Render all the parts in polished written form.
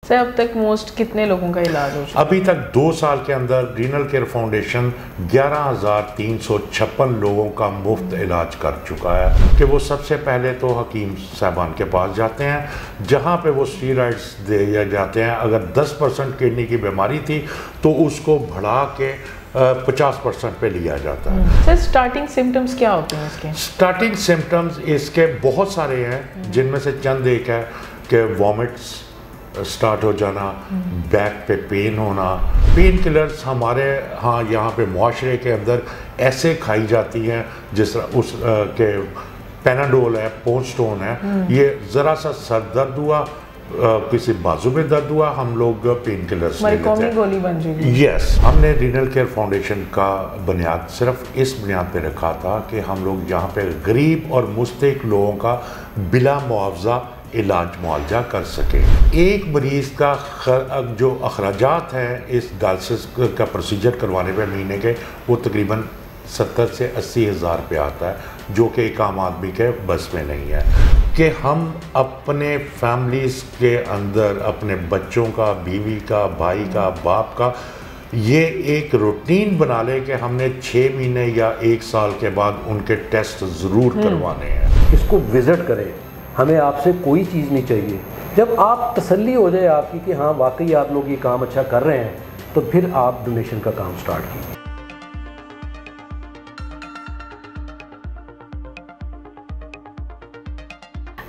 Sir अब तक most कितने लोगों का इलाज हो चुका? अभी तक 2 साल के अंदर रीनल केयर फाउंडेशन 11,356 लोगों का मुफ्त इलाज कर चुका है कि वो सबसे पहले तो हकीम साहबान के पास जाते हैं, जहां पे वो स्टीरॉइड्स दिए जाते हैं। अगर 10% किडनी की बीमारी थी तो उसको बढ़ा के 50% पे लिया जाता है। सर स्टार्टिंग सिम्टम्स क्या होते हैं इसके? स्टार्टिंग सिम्टम्स इसके बहुत सारे हैं, जिनमें से चंद एक है कि वॉमिट्स स्टार्ट हो जाना, बैक पे पेन होना। पेन किलर्स हमारे यहाँ पे मुआशरे के अंदर ऐसे खाई जाती हैं जिस तरह उस के पेनाडोल है, पोस्टोन है। ये ज़रा सा सर दर्द हुआ, किसी बाजू में दर्द हुआ, हम लोग पेन किलर्स ले लेते हैं, गोली बन जाएगी। यस, हमने रीनल केयर फाउंडेशन का बुनियाद सिर्फ इस बुनियाद पे रखा था कि हम लोग यहाँ पे गरीब और मुस्तहिक लोगों का बिला मुआवजा इलाज मुआवजा कर सके। एक मरीज़ का जो अखराजात हैं इस डायलिसिस का प्रोसीजर करवाने पे महीने के, वो तकरीबन 70 से 80 हज़ार रुपये आता है, जो कि एक आम आदमी के बस में नहीं है कि हम अपने फैमिलीज़ के अंदर अपने बच्चों का, बीवी का, भाई का, बाप का ये एक रूटीन बना लें कि हमने 6 महीने या 1 साल के बाद उनके टेस्ट ज़रूर करवाने हैं। इसको विज़िट करें, हमें आपसे कोई चीज़ नहीं चाहिए। जब आप तसल्ली हो जाए आपकी कि हाँ वाकई आप लोग ये काम अच्छा कर रहे हैं, तो फिर आप डोनेशन का काम स्टार्ट कीजिए।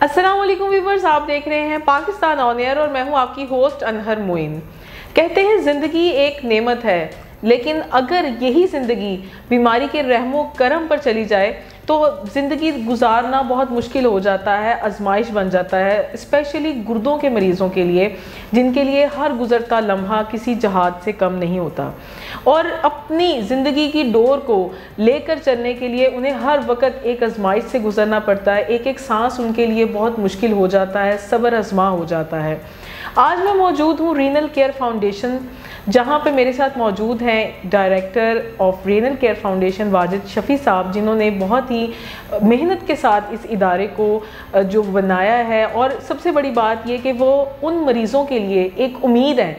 अस्सलाम वालेकुम व्यूअर्स, आप देख रहे हैं पाकिस्तान ऑन एयर और मैं हूं आपकी होस्ट अनहर मोइन। कहते हैं ज़िंदगी एक नेमत है, लेकिन अगर यही ज़िंदगी बीमारी के रहमो करम पर चली जाए तो ज़िंदगी गुजारना बहुत मुश्किल हो जाता है, आजमाइश बन जाता है, स्पेशली गुर्दों के मरीज़ों के लिए, जिनके लिए हर गुज़रता लम्हा किसी जहाद से कम नहीं होता। और अपनी ज़िंदगी की डोर को लेकर चलने के लिए उन्हें हर वक्त एक आजमाइश से गुजरना पड़ता है। एक एक सांस उनके लिए बहुत मुश्किल हो जाता है, सब्र आजमा हो जाता है। आज मैं मौजूद हूँ रीनल केयर फाउंडेशन, जहाँ पे मेरे साथ मौजूद हैं director of renal care foundation Wajid Shafi साहब, जिन्होंने बहुत ही मेहनत के साथ इस इदारे को जो बनाया है। और सबसे बड़ी बात ये कि वो उन मरीज़ों के लिए एक उम्मीद है,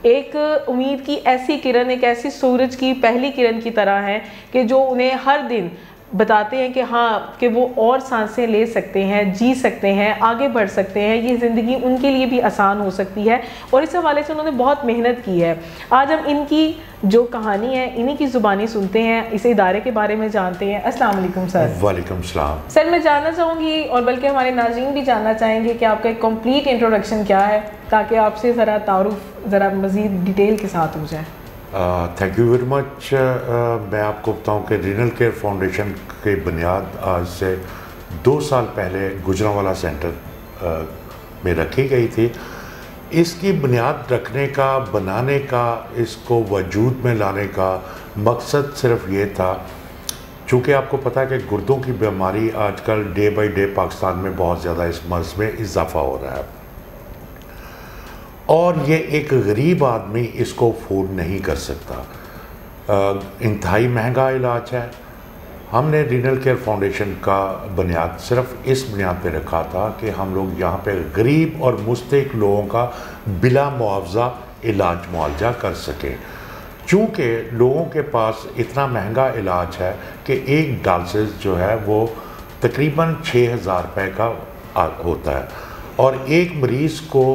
एक उम्मीद की ऐसी किरण, एक ऐसी सूरज की पहली किरण की तरह है कि जो उन्हें हर दिन बताते हैं कि हाँ कि वो और सांसें ले सकते हैं, जी सकते हैं, आगे बढ़ सकते हैं, ये ज़िंदगी उनके लिए भी आसान हो सकती है। और इस हवाले से उन्होंने बहुत मेहनत की है। आज हम इनकी जो कहानी है इन्हीं की ज़ुबानी सुनते हैं, इस इदारे के बारे में जानते हैं। अस्सलाम वालेकुम सर। वालेकुम सलाम। सर मैं जानना चाहूँगी और बल्कि हमारे नाज़रीन भी जानना चाहेंगे कि आपका एक कंप्लीट इंट्रोडक्शन क्या है, ताकि आपसे ज़रा तारुफ ज़रा मज़ीद डिटेल के साथ हो जाए। Thank you very much. मैं आपको बताऊं कि रीनल केयर फाउंडेशन की बुनियाद आज से 2 साल पहले गुजरांवाला सेंटर में रखी गई थी। इसकी बुनियाद रखने का, बनाने का, इसको वजूद में लाने का मकसद सिर्फ ये था, चूँकि आपको पता है कि गुर्दों की बीमारी आजकल डे बाई डे पाकिस्तान में बहुत ज़्यादा इस मर्ज़ में इजाफा हो रहा है और ये एक गरीब आदमी इसको अफोर्ड नहीं कर सकता। इंतहाई महंगा इलाज है। हमने रीनल केयर फाउंडेशन का बुनियाद सिर्फ इस बुनियाद पे रखा था कि हम लोग यहाँ पे गरीब और मुस्तहिक लोगों का बिला मुआवजा इलाज मुआवजा कर सकें। चूँकि लोगों के पास इतना महंगा इलाज है कि एक डायलिसिस जो है वो तकरीबन 6,000 रुपये का होता है और एक मरीज़ को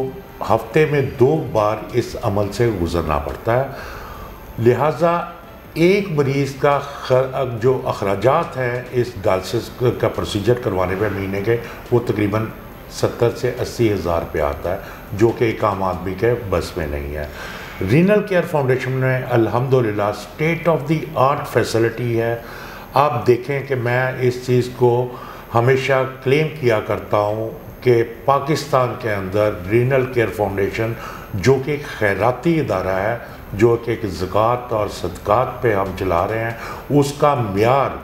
हफ्ते में 2 बार इस अमल से गुज़रना पड़ता है। लिहाजा एक मरीज़ का जो अखराजात हैं इस डायलिसिस का प्रोसीजर करवाने पे महीने के, वो तकरीबन 70 से 80 हज़ार रुपये आता है, जो कि एक आम आदमी के बस में नहीं है। रीनल केयर फाउंडेशन में अल्हम्दुलिल्लाह state of the art facility है। आप देखें कि मैं इस चीज़ को हमेशा क्लेम किया करता हूँ कि पाकिस्तान के अंदर रीनल केयर फाउंडेशन, जो कि एक खैराती इदारा है, जो कि एक ज़कात और सदक़ात पे हम चला रहे हैं, उसका म्यार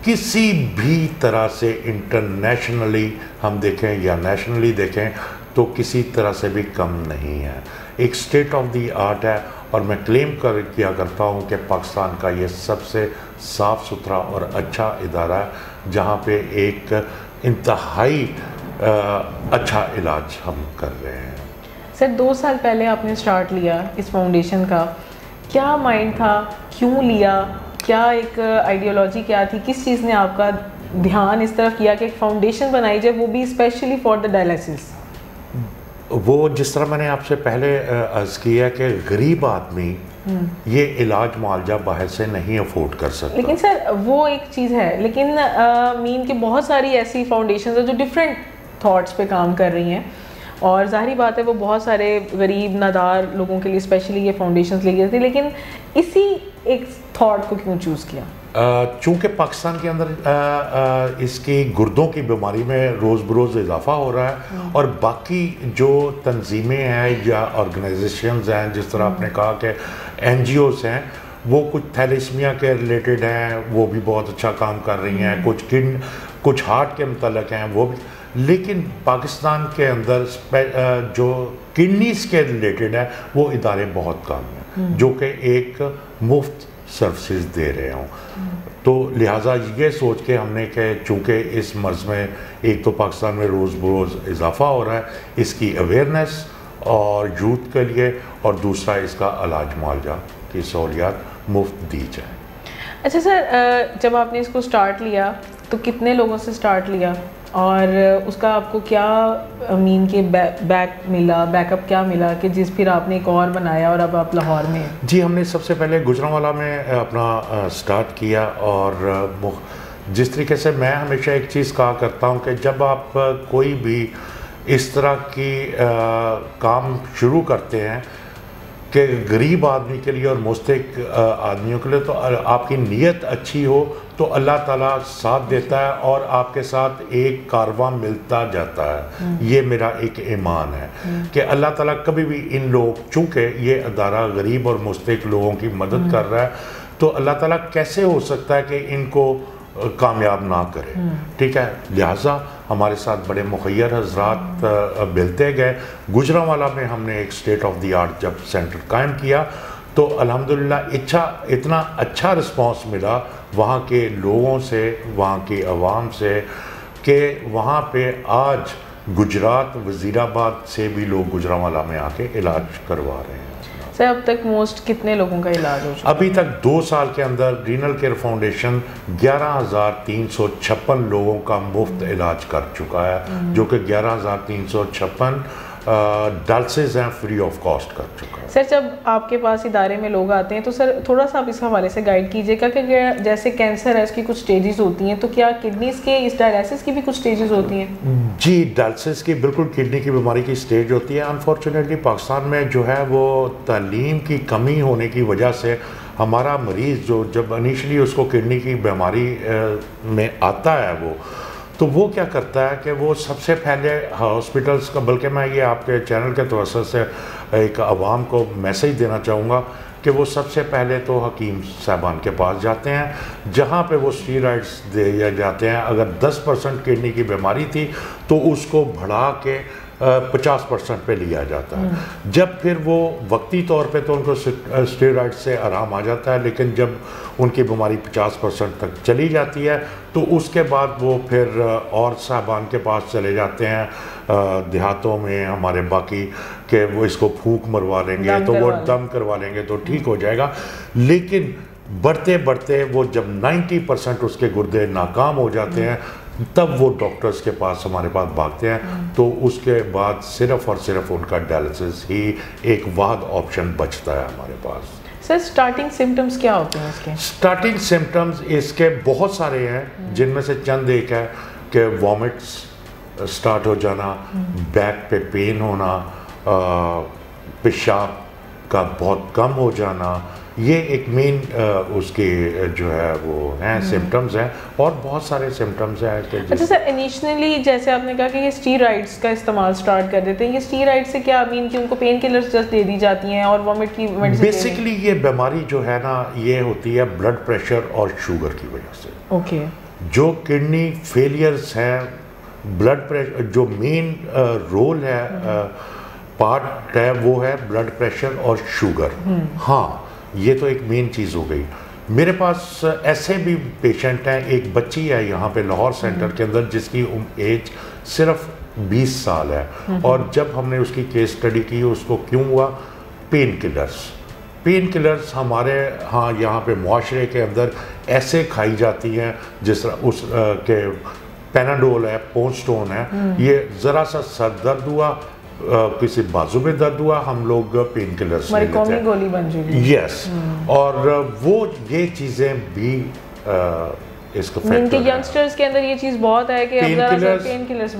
किसी भी तरह से इंटरनेशनली हम देखें या नेशनली देखें तो किसी तरह से भी कम नहीं है। एक स्टेट ऑफ द आर्ट है और मैं क्लेम किया करता हूँ कि पाकिस्तान का ये सबसे साफ़ सुथरा और अच्छा इदारा है, जहाँ पे एक इंतहाई अच्छा इलाज हम कर रहे हैं। सर 2 साल पहले आपने स्टार्ट लिया इस फाउंडेशन का, क्या माइंड था, क्यों लिया, क्या एक आइडियोलॉजी क्या थी, किस चीज़ ने आपका ध्यान इस तरफ किया कि एक फाउंडेशन बनाई जाए, वो भी स्पेशली फॉर द डायलिसिस? वो जिस तरह मैंने आपसे पहले अर्ज़ किया कि गरीब आदमी ये इलाज मुआवजा बाहर से नहीं अफोर्ड कर सकता। लेकिन सर वो एक चीज़ है, लेकिन मीन की बहुत सारी ऐसी फाउंडेशन है जो डिफरेंट थॉट्स पे काम कर रही हैं, और ज़ाहिरी बात है वो बहुत सारे गरीब नादार लोगों के लिए स्पेशली ये फाउंडेशंस ली जाती, लेकिन इसी एक थॉट को क्यों चूज़ किया? चूँकि पाकिस्तान के अंदर इसकी गुर्दों की बीमारी में रोज़ बरोज़ इजाफा हो रहा है, और बाकी जो तंजीमें हैं या ऑर्गेनाइजेशंस हैं, जिस तरह आपने कहा कि NGOs हैं, वो कुछ थैलेसीमिया के रिलेटेड हैं, वो भी बहुत अच्छा काम कर रही हैं, कुछ हार्ट के मतलब हैं वो भी, लेकिन पाकिस्तान के अंदर जो किडनीज़ के रिलेटेड है वो इदारे बहुत कम हैं जो कि एक मुफ्त सर्विसेज दे रहे हों। तो लिहाजा ये सोच के हमने कि चूँकि इस मर्ज़ में एक तो पाकिस्तान में रोज़ बरोज़ इजाफा हो रहा है, इसकी अवेयरनेस और यूथ के लिए, और दूसरा इसका इलाज मुआवजा की सहूलियात मुफ्त दी जाए। अच्छा सर, जब आपने इसको स्टार्ट लिया तो कितने लोगों से स्टार्ट लिया, और उसका आपको क्या मीन के बैकअप क्या मिला कि जिस फिर आपने एक और बनाया और अब आप लाहौर में हैं? जी, हमने सबसे पहले गुजरांवाला में अपना स्टार्ट किया, और जिस तरीके से मैं हमेशा एक चीज़ कहा करता हूँ कि जब आप कोई भी इस तरह की काम शुरू करते हैं कि गरीब आदमी के लिए और मुस्तहिक आदमियों के लिए, तो आपकी नीयत अच्छी हो तो अल्लाह ताला साथ देता है और आपके साथ एक कारवां मिलता जाता है। ये मेरा एक ईमान है कि अल्लाह ताला कभी भी इन लोग, चूँकि ये अदारा गरीब और मुस्तहिक लोगों की मदद कर रहा है, तो अल्लाह ताला कैसे हो सकता है कि इनको कामयाब ना करे। ठीक है, लिहाजा हमारे साथ बड़े मुखय्यर हजरात मिलते गए। गुजरांवाला में हमने एक स्टेट ऑफ द आर्ट जब सेंटर कायम किया तो अल्हम्दुलिल्लाह इतना अच्छा रिस्पांस मिला वहाँ के लोगों से, वहाँ की आवाम से, कि वहाँ पे आज गुजरात वज़ीराबाद से भी लोग गुजरांवाला में आके इलाज करवा रहे हैं। सर अब तक मोस्ट कितने लोगों का इलाज हो चुका? अभी तक 2 साल के अंदर रीनल केयर फाउंडेशन 11,356 लोगों का मुफ्त इलाज कर चुका है, जो कि 11,356 डायलिसिस हैं फ्री ऑफ कॉस्ट कर चुका है। सर जब आपके पास इदारे में लोग आते हैं तो सर थोड़ा सा आप इस हवाले से गाइड कीजिएगा कि जैसे कैंसर है, इसकी कुछ स्टेजेस होती हैं, तो क्या किडनीज के इस डायलिसिस की भी कुछ स्टेजेस होती हैं? जी, डायलिसिस की बिल्कुल किडनी की बीमारी की स्टेज होती है। अनफॉर्चुनेटली पाकिस्तान में जो है वो तालीम की कमी होने की वजह से हमारा मरीज़ जो जब इनिशियली उसको किडनी की बीमारी में आता है तो वो क्या करता है कि वो सबसे पहले हॉस्पिटल्स का, बल्कि मैं ये आपके चैनल के तवज्जुह से एक आवाम को मैसेज देना चाहूँगा कि वो सबसे पहले तो हकीम साहबान के पास जाते हैं, जहाँ पे वो स्टीरॉइड्स दिए जाते हैं। अगर 10% किडनी की बीमारी थी तो उसको बढ़ा के 50% पे लिया जाता है। जब फिर वो वक्ती तौर पे तो उनको स्टेरॉइड से आराम आ जाता है, लेकिन जब उनकी बीमारी 50% तक चली जाती है तो उसके बाद वो फिर और साहबान के पास चले जाते हैं देहातों में हमारे बाकी, कि वो इसको फूंक मरवा लेंगे तो वो दम करवा लेंगे तो ठीक हो जाएगा। लेकिन बढ़ते बढ़ते वो जब 90% उसके गुर्दे नाकाम हो जाते हैं तब वो डॉक्टर्स के पास हमारे पास भागते हैं। तो उसके बाद सिर्फ और सिर्फ उनका डायलिसिस ही एक वाद ऑप्शन बचता है हमारे पास। सर स्टार्टिंग सिम्टम्स क्या होते हैं इसके? स्टार्टिंग सिम्टम्स इसके बहुत सारे हैं, जिनमें से चंद एक है कि वॉमिट्स स्टार्ट हो जाना, बैक पे पेन होना, पेशाब का बहुत कम हो जाना, ये एक मेन उसके जो है वो हैं सिम्टम्स हैं, और बहुत सारे सिम्टम्स हैं। अच्छा सर, इनिशियली जैसे आपने कहा कि ये स्टीरॉइड्स का इस्तेमाल स्टार्ट कर देते हैं, ये स्टीरॉइड से क्या मीन कि उनको पेन किलर्स जस्ट दे दी जाती हैं और वॉमिट की मेडिसिन? बेसिकली ये बीमारी जो है ना, ये होती है ब्लड प्रेशर और शुगर की वजह से। ओके। जो किडनी फेलियर्स हैं, ब्लड प्रेशर जो मेन रोल है, पार्ट है, वो है ब्लड प्रेशर और शुगर। हाँ, ये तो एक मेन चीज़ हो गई। मेरे पास ऐसे भी पेशेंट हैं, एक बच्ची है यहाँ पे लाहौर सेंटर के अंदर जिसकी एज सिर्फ 20 साल है। और जब हमने उसकी केस स्टडी की, उसको क्यों हुआ, पेन किलर्स हमारे यहाँ पे मुआशरे के अंदर ऐसे खाई जाती हैं जिस तरह उस के पेनाडोल है, पोस्टोन है, ये ज़रा सा सर दर्द हुआ, किसी बाजू में दर्द हुआ, हम लोग पेन किलर्स ले लेते हैं, गोली बन जाएगी। यस, और वो ये चीज़ें भी इसको इनके यंगस्टर्स के अंदर ये चीज़ बहुत है कि पेन किलर्स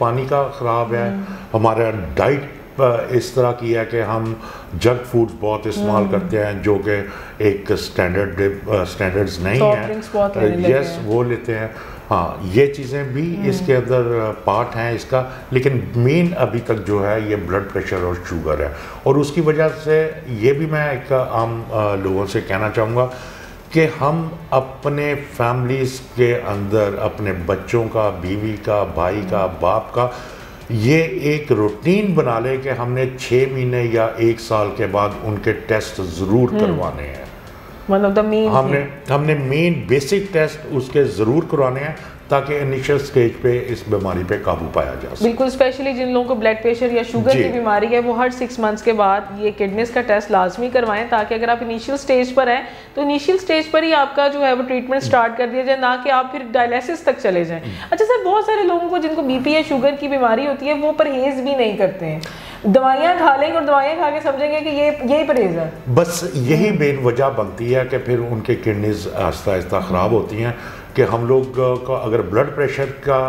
पानी का ख़राब है, हमारा डाइट इस तरह की है कि हम जंक फूड्स बहुत इस्तेमाल करते हैं जो कि एक स्टैंडर्ड्स नहीं है, यस वो लेते हैं। हाँ, ये चीज़ें भी इसके अंदर पार्ट हैं इसका, लेकिन मेन अभी तक जो है ये ब्लड प्रेशर और शुगर है। और उसकी वजह से ये भी मैं एक आम लोगों से कहना चाहूँगा कि हम अपने फैमिलीज़ के अंदर अपने बच्चों का, बीवी का, भाई का, बाप का ये एक रूटीन बना लें कि हमने 6 महीने या 1 साल के बाद उनके टेस्ट ज़रूर करवाने हैं। हमने मेन बेसिक टेस्ट उसके ज़रूर करवाने हैं ताकि इनिशियल स्टेज पे इस बीमारी पे काबू पाया जा सके। बिल्कुल, स्पेशली जिन लोगों को ब्लड प्रेशर या शुगर की बीमारी है, वो हर 6 मंथ्स के बाद ये किडनीज का टेस्ट लाजमी करवाएं, ताकि अगर आप इनिशियल स्टेज पर हैं तो इनिशियल स्टेज पर ही आपका जो है वो ट्रीटमेंट स्टार्ट कर दिया जाए, ना कि आप फिर डायलिसिस तक चले जाएं। अच्छा सर, बहुत सारे लोगों को जिनको बीपी या शुगर की बीमारी होती है वो परहेज भी नहीं करते हैं, दवाइयाँ खा लेंगे और दवाइयाँ खा के समझेंगे कि ये यही परहेज है। बस यही मेन वजह बनती है कि फिर उनके किडनीज आहिस्ता आहिस्ता ख़राब होती हैं कि हम लोग का अगर ब्लड प्रेशर का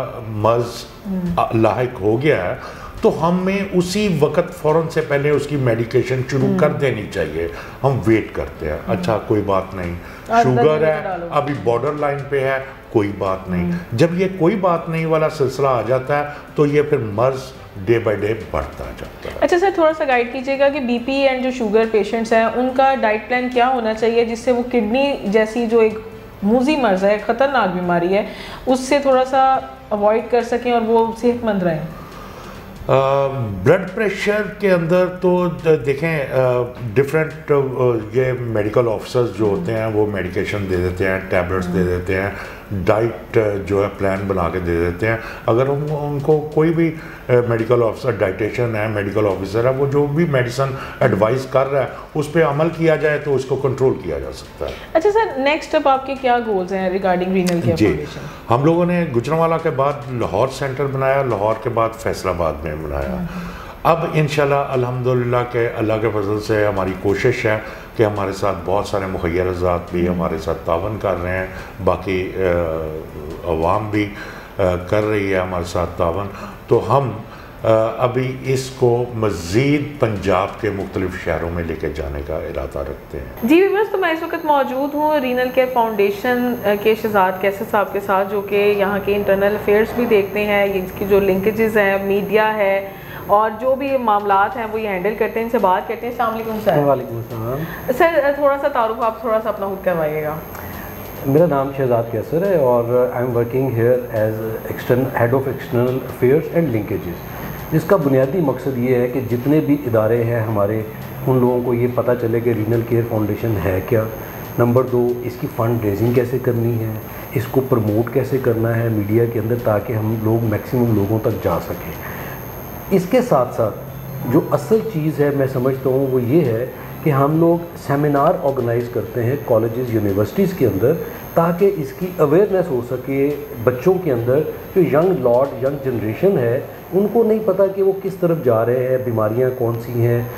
मर्ज लाहिक हो गया है तो हमें उसी वक्त फ़ौरन से पहले उसकी मेडिकेशन शुरू कर देनी चाहिए। हम वेट करते हैं, अच्छा कोई बात नहीं, शुगर है अभी बॉर्डर लाइन पे है, कोई बात नहीं। जब ये कोई बात नहीं वाला सिलसिला आ जाता है तो ये फिर मर्ज डे बाय डे बढ़ता जाता है। अच्छा सर, थोड़ा सा गाइड कीजिएगा कि बीपी एंड जो शुगर पेशेंट्स हैं उनका डाइट प्लान क्या होना चाहिए जिससे वो किडनी जैसी जो एक मूजी मर्ज है, ख़तरनाक बीमारी है, उससे थोड़ा सा अवॉइड कर सकें और वो सेहतमंद रहें। ब्लड प्रेशर के अंदर तो देखें डिफरेंट ये मेडिकल ऑफिसर्स जो होते हैं वो मेडिकेशन दे देते हैं, टैबलेट्स दे देते हैं, डाइट जो है प्लान बना के दे देते हैं। अगर उनको कोई भी मेडिकल ऑफिसर, डाइटिशियन है, मेडिकल ऑफिसर है, वो जो भी मेडिसिन एडवाइस कर रहा है उस पर अमल किया जाए तो उसको कंट्रोल किया जा सकता है। अच्छा सर, नेक्स्ट अब आपके क्या गोल्स हैं रिगार्डिंग रीनल केयर फाउंडेशन? हम लोगों ने गुजरांवाला के बाद लाहौर सेंटर बनाया, लाहौर के बाद फैसलाबाद में बनाया। अब इंशाल्लाह अल्हम्दुलिल्लाह के अल्लाह के फजल से हमारी कोशिश है कि हमारे साथ बहुत सारे मुखय्यरज़ात भी हमारे साथ तावन कर रहे हैं, बाकी अवाम भी कर रही है हमारे साथ तावन। तो हम अभी इसको मज़ीद पंजाब के मुख्तलिफ शहरों में लेके जाने का इरादा रखते हैं। जी बस, तो मैं इस वक्त मौजूद हूँ रीनल केयर फाउंडेशन के शहजाद कैसर साहब के साथ, जो कि यहाँ के इंटरनल अफेयर्स भी देखते हैं, इसकी जो लिंकेजेस हैं, मीडिया है और जो भी मामलात हैं वो ये हैंडल करते हैं। इनसे बात करते हैं। अस्सलाम वालेकुम सर। वालेकुम सलाम। सर, थोड़ा सा तारुफ आप थोड़ा सा अपना खुद करवाइएगा। मेरा नाम शहजाद कैसर है और I am working here as head of external affairs and linkages, जिसका बुनियादी मकसद ये है कि जितने भी इदारे हैं हमारे, उन लोगों को ये पता चले कि रीनल केयर फाउंडेशन है क्या। नंबर 2, इसकी फ़ंड रेजिंग कैसे करनी है, इसको प्रमोट कैसे करना है मीडिया के अंदर, ताकि हम लोग मैक्सिमम लोगों तक जा सकें। इसके साथ साथ जो असल चीज़ है मैं समझता हूँ वो ये है कि हम लोग सेमिनार ऑर्गेनाइज़ करते हैं कॉलेजेस, यूनिवर्सिटीज़ के अंदर, ताकि इसकी अवेयरनेस हो सके बच्चों के अंदर। जो यंग जनरेशन है उनको नहीं पता कि वो किस तरफ जा रहे हैं, बीमारियां कौन सी हैं।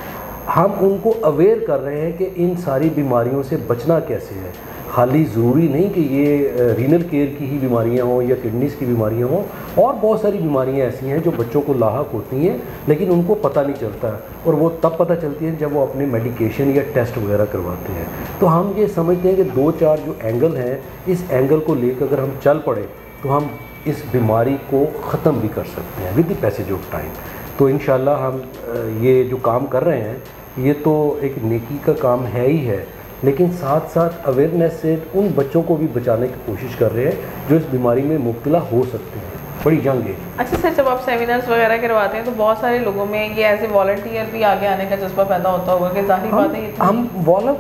हम उनको अवेयर कर रहे हैं कि इन सारी बीमारियों से बचना कैसे है। खाली ज़रूरी नहीं कि ये रीनल केयर की ही बीमारियां हों या किडनीज़ की बीमारियां हों, और बहुत सारी बीमारियां ऐसी हैं जो बच्चों को लाहक होती हैं लेकिन उनको पता नहीं चलता, और वो तब पता चलती है जब वो अपने मेडिकेशन या टेस्ट वगैरह करवाते हैं। तो हम ये समझते हैं कि 2-4 जो एंगल हैं, इस एंगल को लेकर अगर हम चल पड़े तो हम इस बीमारी को ख़त्म भी कर सकते हैं with the passage of time. तो इंशाल्लाह हम ये जो काम कर रहे हैं ये तो एक नेकी का काम है ही है, लेकिन साथ साथ अवेयरनेस से उन बच्चों को भी बचाने की कोशिश कर रहे हैं जो इस बीमारी में मुब्तला हो सकते हैं। बड़ी यंग एज। अच्छा सर, जब आप सेमिनार्स वगैरह करवाते हैं तो बहुत सारे लोगों में ये एज ए वॉलंटियर भी आगे आने का जज्बा पैदा होता होगा कि जाहिर बात है हम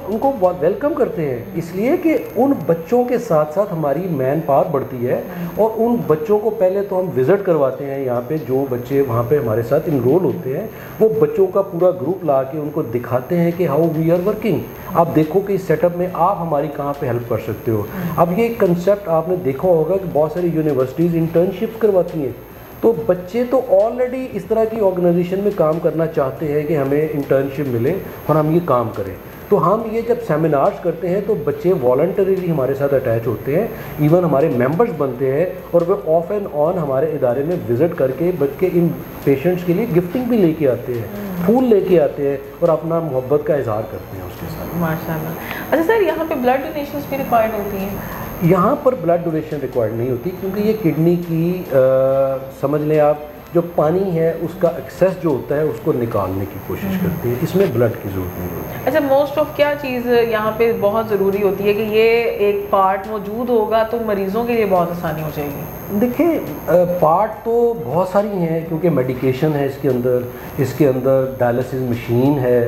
उनको वेलकम करते हैं, इसलिए कि उन बच्चों के साथ साथ हमारी मैन पावर बढ़ती है और उन बच्चों को पहले तो हम विज़िट करवाते हैं। यहाँ पे जो बच्चे वहाँ पे हमारे साथ इनरोल होते हैं वो बच्चों का पूरा ग्रुप ला के उनको दिखाते हैं कि हाउ वी आर वर्किंग। आप देखो कि इस सेटअप में आप हमारी कहाँ पे हेल्प कर सकते हो। अब ये कंसेप्ट आपने देखा होगा कि बहुत सारी यूनिवर्सिटीज़ इंटर्नशिप करवाती हैं, तो बच्चे तो ऑलरेडी इस तरह की ऑर्गेनाइजेशन में काम करना चाहते हैं कि हमें इंटर्नशिप मिले और हम ये काम करें। तो हम ये जब सेमिनार्स करते हैं तो बच्चे वॉलंटरीली हमारे साथ अटैच होते हैं, इवन हमारे मेंबर्स बनते हैं और वे ऑफ एंड ऑन हमारे इदारे में विज़िट करके बच्चे इन पेशेंट्स के लिए गिफ्टिंग भी लेके आते हैं, फूल लेके आते हैं और अपना मोहब्बत का इजहार करते हैं उसके साथ। माशाल्लाह। अच्छा सर, यहाँ पे ब्लड डोनेशंस भी रिक्वायर्ड होती हैं? यहाँ पर ब्लड डोनेशन रिक्वायर्ड नहीं होती क्योंकि ये किडनी की समझ लें आप जो पानी है उसका एक्सेस जो होता है उसको निकालने की कोशिश करती है, इसमें ब्लड की ज़रूरत नहीं होती। अच्छा, मोस्ट ऑफ क्या चीज़ यहाँ पे बहुत ज़रूरी होती है कि ये एक पार्ट मौजूद होगा तो मरीज़ों के लिए बहुत आसानी हो जाएगी? देखिए पार्ट तो बहुत सारी हैं क्योंकि मेडिकेशन है इसके अंदर डायलिसिस मशीन है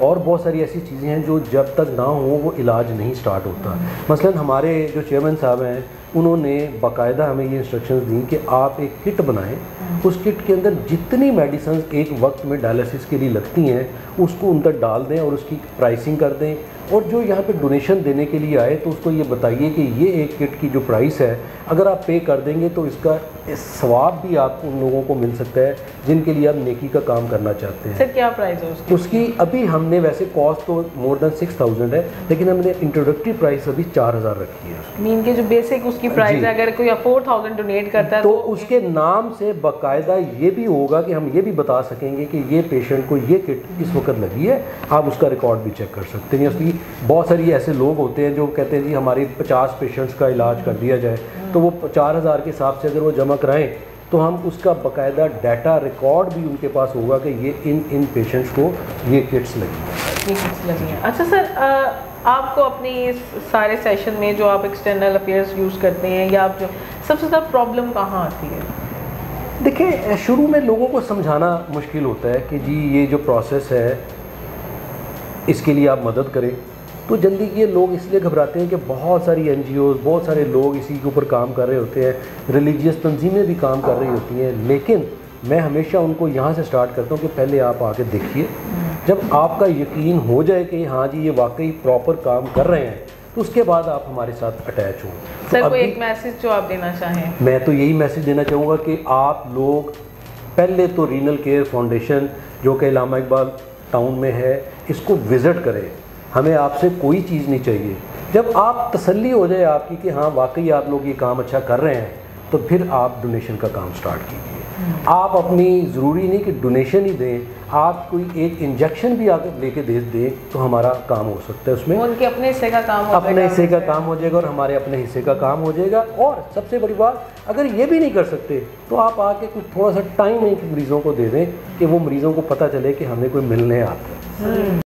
और बहुत सारी ऐसी चीज़ें हैं जो जब तक ना हो वो इलाज नहीं स्टार्ट होता। मसलन हमारे जो चेयरमैन साहब हैं उन्होंने बाकायदा हमें ये इंस्ट्रक्शंस दी कि आप एक किट बनाएं, उस किट के अंदर जितनी मेडिसिन एक वक्त में डायलिसिस के लिए लगती हैं उसको अंदर डाल दें और उसकी प्राइसिंग कर दें। और जो यहाँ पे डोनेशन देने के लिए आए तो उसको ये बताइए कि ये एक किट की जो प्राइस है अगर आप पे कर देंगे तो इसका सवाब भी आपको उन लोगों को मिल सकता है जिनके लिए आप नेकी का काम करना चाहते हैं। सर क्या प्राइस है उसकी? अभी हमने वैसे कॉस्ट तो मोर देन 6000 है लेकिन हमने इंट्रोडक्टरी प्राइस अभी 4000 रखी है। मीन के जो बेसिक उसकी प्राइस है, अगर कोई 4000 डोनेट करता है तो उसके नाम से बाकायदा ये भी होगा कि हम ये भी बता सकेंगे कि ये पेशेंट को ये किट इस वक्त लगी है, आप उसका रिकॉर्ड भी चेक कर सकते हैं। उसकी बहुत सारी ऐसे लोग होते हैं जो कहते हैं जी हमारी 50 पेशेंट्स का इलाज कर दिया जाए, तो वो 4000 के हिसाब से अगर वो जमा कराएं तो हम उसका बाकायदा डाटा रिकॉर्ड भी उनके पास होगा कि ये इन पेशेंट्स को ये किट्स लगी हैं। अच्छा सर, आपको अपने इस सारे सेशन में जो आप एक्सटर्नल अफेयर्स यूज़ करते हैं या आप जो सबसे ज़्यादा प्रॉब्लम कहाँ आती है? देखिए शुरू में लोगों को समझाना मुश्किल होता है कि जी ये जो प्रोसेस है इसके लिए आप मदद करें, तो जल्दी ये लोग इसलिए घबराते हैं कि बहुत सारी NGOs बहुत सारे लोग इसी के ऊपर काम कर रहे होते हैं, रिलीजियस तंजीमें भी काम कर रही होती हैं। लेकिन मैं हमेशा उनको यहाँ से स्टार्ट करता हूँ कि पहले आप आके देखिए, जब आपका यकीन हो जाए कि हाँ जी ये वाकई प्रॉपर काम कर रहे हैं तो उसके बाद आप हमारे साथ अटैच हों। सर तो कोई एक मैसेज जो आप देना चाहें? मैं तो यही मैसेज देना चाहूँगा कि आप लोग पहले तो रीनल केयर फाउंडेशन जो कि इलामा इकबाल टाउन में है इसको विज़िट करें। हमें आपसे कोई चीज़ नहीं चाहिए। जब आप तसल्ली हो जाए आपकी कि हाँ वाकई आप लोग ये काम अच्छा कर रहे हैं तो फिर आप डोनेशन का काम स्टार्ट कीजिए। आप अपनी ज़रूरी नहीं कि डोनेशन ही दें, आप कोई एक इंजेक्शन भी आगे लेके दे दें तो हमारा काम हो सकता है उसमें। उनके अपने हिस्से का काम हो जाएगा, अपने हिस्से का काम हो जाएगा और हमारे अपने हिस्से का काम हो जाएगा। और सबसे बड़ी बात, अगर ये भी नहीं कर सकते तो आप आके कुछ थोड़ा सा टाइम एक मरीज़ों को दे दें कि वो मरीज़ों को पता चले कि हमें कोई मिलने आता है।